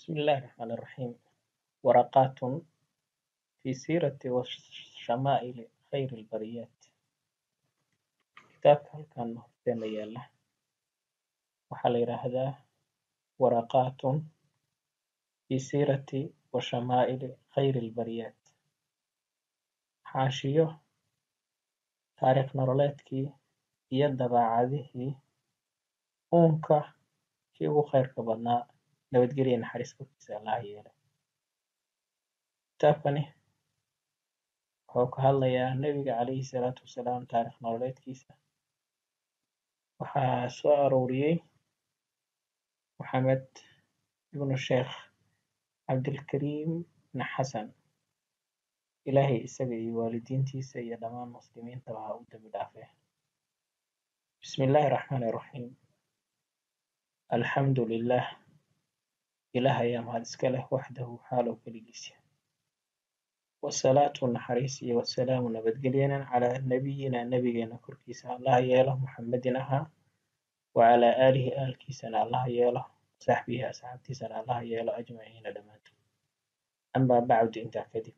بسم الله الرحمن الرحيم. ورقات في سيرة وشمائل خير البريات. كتابك halkan horteena yaala waxaa la yiraahdaa ورقات في سيرة وشمائل خير البريات. xaashiyo taariikh nololeedkii iyo dabeecadihii uunka kii ugu khayrka badnaa nabadgelyo naxariis korkiisa allaha yeelay. kitaabkani wuxuu ka hadlayaa nebiga calayhi salaatu wasalaam taariikh nololeedkiisa. waxaa soo arooriyey maxamed ibnu sheekh cabdilkariim ibn xasan. ilaahay isaga iyo waalidiintiisa iyo dhammaan muslimiintaba ha u dambi dhaafee. bismi illaahi raxmaani raxiim. alxamdu lilah, ilaah ayaa mahad iska leh waxdahu xaalow keligiisa. wasalaatu naxariis iyo wasalaamu nabadgelyana calaa nabiyina nabigeena korkiisa allaha yeelo muxamedin ahaa wacalaa aalihi aalkiisana allaha yeelo saxbihi asxaabtiisana allaha yeelo ajmaciina dhammaantood. amaa bacdu intaa kadib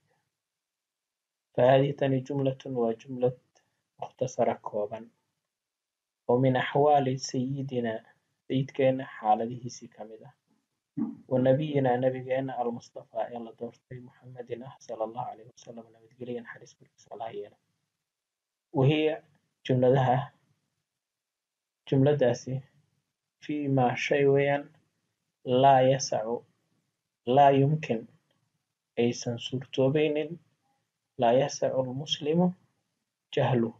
فهذه تاني جملة وجملة مختصرة كوبا ومن أحوال سيدنا سيدكنا حالته سكمدة ونبينا نبينا المصطفى إلى دورتي محمد صلى الله عليه وسلم نبتقليا حديث بالصلاة. وهي جملة داسي فيما شيئا لا يمكن أي سنسورتو بين لا يسع المسلم جهله.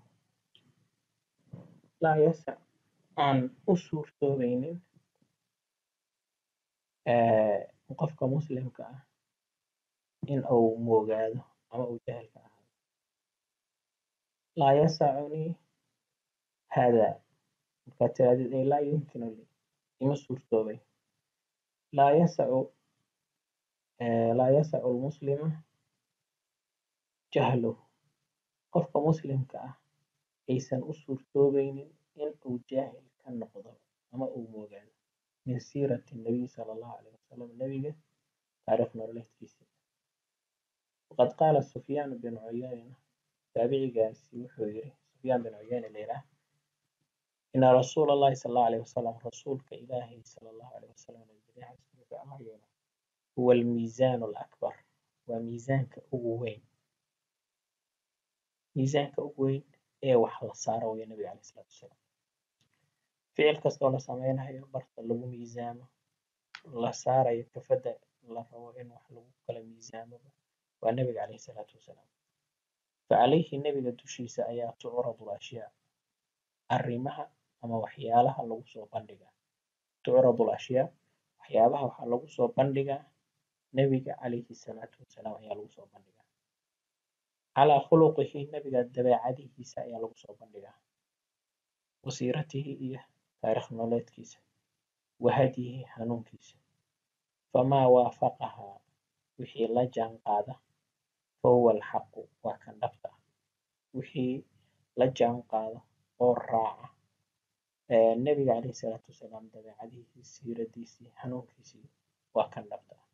لا يسع عن أسورتو بين qofka muslimka ah in uu moogaado ama uu jahalka ahaado. laa yasacunii haadaa markaad tirahdid laa yumkinu lii ima suurtoobay. laa yasacu lmuslima jahluhu qofka muslimka ah aysan u suurtoobaynin in uu jaahil ka noqdo ama uu moogaado min siirati nabiy sala allahu calayhi wasalam nabiga taariikh nololeedkiisa. waqad qaala sufyaan bin cuyayna taabicigaasi wuxuu yiri sufyaan bin cuyayna leelah ina rasuula allahi sala allahu calayhi wasalam rasuulka ilaahay sala allahu calayhi wasalam nabiyadiisa ama yeelo huwa almiizaanu alakbar waa miisaanka ugu weyn. miisaanka ugu weyn ee wax la saaro waya nabiga calayhi salaatu wasalaam. ficil kastoo la sameynayo barta lagu miisaamo la saarayo kafada la rabo in wax lagu kala miisaamo waa nabiga calayhi salaatu wasalaam. facalayhi nabiga dushiisa ayaa tucradu lashyaa arrimaha ama waxyaalaha lagu soo bandhigaa. tucradu lashyaa waxyaabaha waxaa lagu soo bandhigaa nabiga calayhi salaatu wasalaam ayaa lagu soo bandhigaa. calaa khuluqihi nabiga dabeecadihiisa ayaa lagu soo bandhigaa. wasiiratihi iyo taariikh nololeedkiisa. wahadyihi hanuunkiisa. famaa waafaqahaa wixii la jaan qaada fahuwa alxaqu waa kan dhabta ah. wixii la jaan qaado oo raaca nabiga calayhi salaatu wasalaam dabeecadihiisii siiradiisii hanuunkiisii waa kan dhabta ah.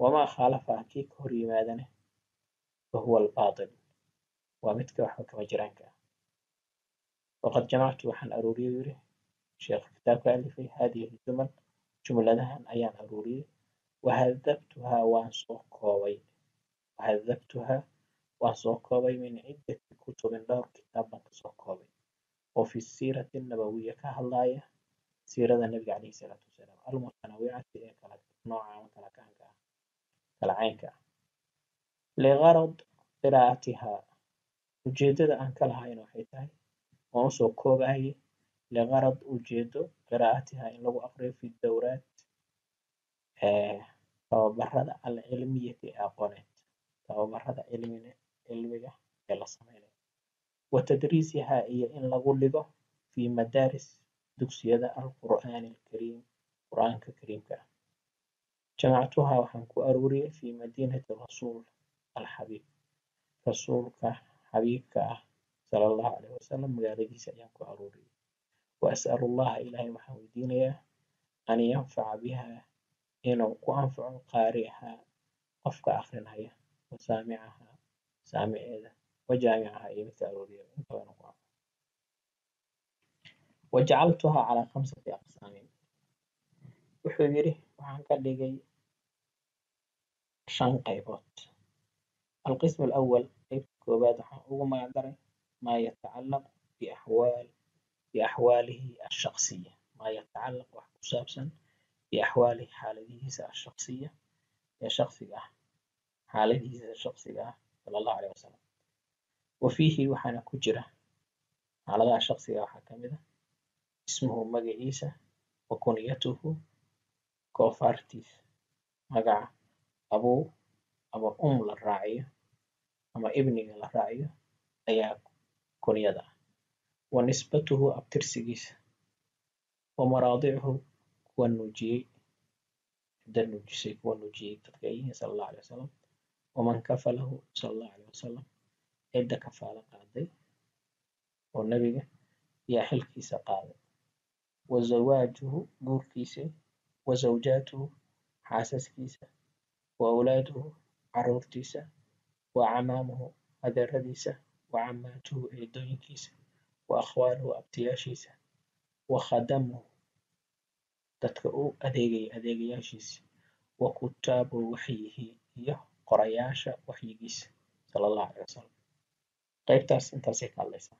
wamaa khaalafaha kii ka hor yimaadane fahuwa albaatil waa midka waxba kama jiraanka ah. waqad jamactu waxaan aruuriyey yiri sheekha kitaabka alifay hadihi aljumal jumladahan ayaan aruuriyey wahadabtuhaa waan soo koobay min ciddati kutubin dhowr kitaab baan kasoo koobay oo fi siirati nabawiya ka hadlaya siirada nabiga calayhi salaatu wasalaam almutanawicati ee kala nooca ama kala kaanka ah kala caynka ah. ligarad qiraa'atihaa ujeedada aan ka lahayna waxay tahay waan usoo koobayay ligarad ujeedo qiraa'atihaa in lagu aqriyo fi dowraat tababarada alcilmiyati ee aqooneed tababarada cilmiga ee la sameynayo. wa tadriisihaa iyo in lagu dhigo fi madaaris dugsiyada alqur'aani alkariim qur'aanka kariimka ah. jamactuhaa waxaan ku aruuriyey fi madiinati rasuul alxabiib rasuulka xabiibka ah sala allahu calayhi wasalam magaaladiisa ayaan ku aruuriyey. وأسأل الله إلهي waxaan weydiinayaa an yanfaca biha inuu ku anfaco qaari'aha qofka akhrinaya wasaamicaha saamiceeda wajaamicaha iyo midka arooriya intaba inuu ku anfaco wajacaltuha calaa 5 aqsaamin wuxuu yidhi waxaan ka dhigay 5 qaybood القسم الأول قيبta koowaad waxaan ugu magac daray maa yatacallaq بأحواaله الشخصية maa yatacallaq wax ku saabsan بأحواaله xaaladihiisa الشخصية ee shakhsiga ah xaaladihiisa shakhsiga ah صلى الله عليه وسلم وفيهi waxaana ku jira xaaladaha shakhsiga waxaa ka mid ah ismuhu magaciisa وكنيته koofartiisa magaca abuu ama la raaciyo ama ibniga la raaciyo ayaa kunyada ah wanisbatuhu abtirsigiisa wamaraadichu kuwa nuujiyey cidda nuujisay kuwa nuujiyey dadka ay yihiin sala allahu alay wasalam waman kafalahu sala allahu alay wasalam cidda kafaalo qaaday oo nebiga yaa xilkiisa qaaday wazawaajuhu guurkiisa wazawjaatuhu xaasaskiisa waawlaaduhu caruurtiisa wacamaamuhu adeeradiisa wacamaatuhu eedooyinkiisa waakhwaaluhu abtiyaashiisa wakhadamuhu dadka u adeegaya adeegayaashiisa wakutaabu waxyihi iyo qorayaasha waxyigiisa sala allahu calay wasalam qaybtaas intaasay ka hadlaysaa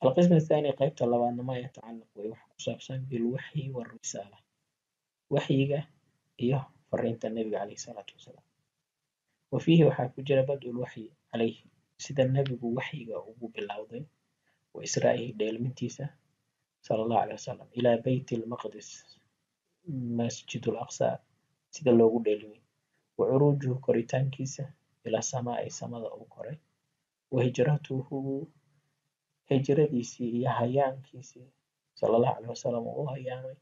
alqism athaani qaybta labaadna maa yatacallaq way wax ku saabsan bilwaxyi waalrisaala waxyiga iyo fariinta nebiga calayhi salaatu wasalaam wafiihi waxaa ku jira bad'u lwaxyi calayhi sida nebigu waxyiga ugu bilowday wa israa'ihi dheelmintiisa sala allahu calay wasalam ilaa beyt almaqdis masjid alaqsa sida loogu dheelmiyey wa curuujuhu koritaankiisa ilaa samaa'i samada uu koray wa hijratuhu hijradiisii iyo hayaankiisii sala allahu calay wasalam uu u hayaamay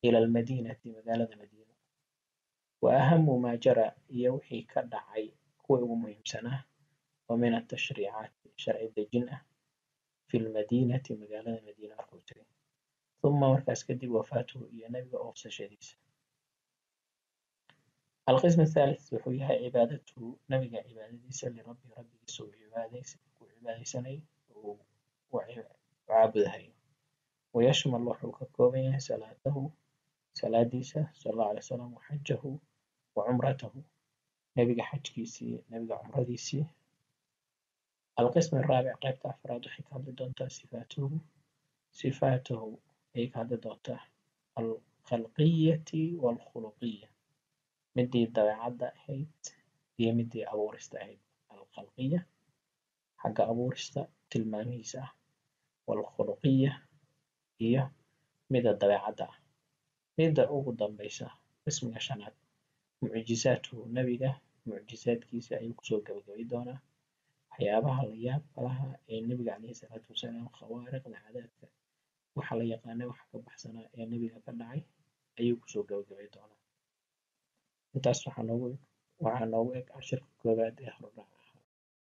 ila almadiinati magaalada madiina wa ahamu maa jara iyo wixii ka dhacay kuwa ugu muhiimsanaa oo min atashriicaati sharci dejin ah fi lmadiinati magaalada madiina markuu tegay uma markaas kadib wafaatuhu iyo nebiga oofsashadiisa القسم الثالث wuxuu yahay cibaadatuhu nabiga cibaadadiisa lirabbi rabbigiisa uu cibaadaysanay uu caabudahayo wayashmal wuxuu ka kooban yahay salaatahu salaadiisa sala allahu alay wasalam waxajahu wacumratahu nebiga xajkiisii nebiga cumradiisii القسم الرابع qaybta afraad waxay ka hadli doontaa sifaatahu ayay ka hadli doontaa alkhalqiyati waalkhuluqiya midii dabeecadda ahayd iyo midii abuurista ahayd alkhalqiya xagga abuurista tilmaamihiisa ah waalkhuluqiya iyo mida dabeecadda ah mida ugu dambaysa qismiga shanaad mucjizaatuhu nebiga mucjizaadkiisa ayuu kusoo gabagabay doonaa waxyaabaha la yaabka laha ee nebiga calayhi salaatu wasalaam khawaariqda cadaadka waxa la yaqaanay waxa ka baxsanaa ee nebiga ka dhacay ayuu kusoo gabagabay doonaa intaas waxaa noogu eg cashirka koowaad ee hordhaca